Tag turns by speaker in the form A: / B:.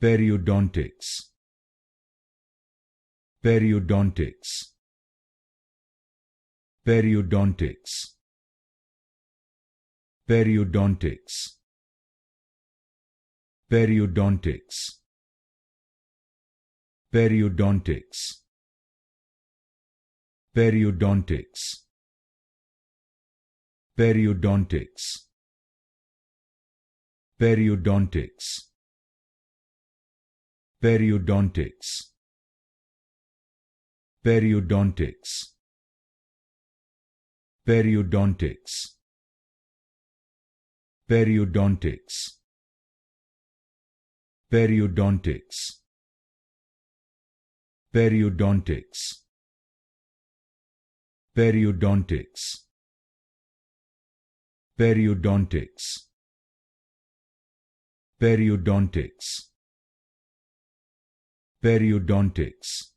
A: Periodontics. Periodontics. Periodontics. Periodontics. Periodontics. Periodontics. Periodontics. Periodontics. Periodontics. Periodontics. Periodontics. Periodontics. Periodontics. Periodontics. Periodontics. Periodontics. Periodontics. Periodontics. Periodontics.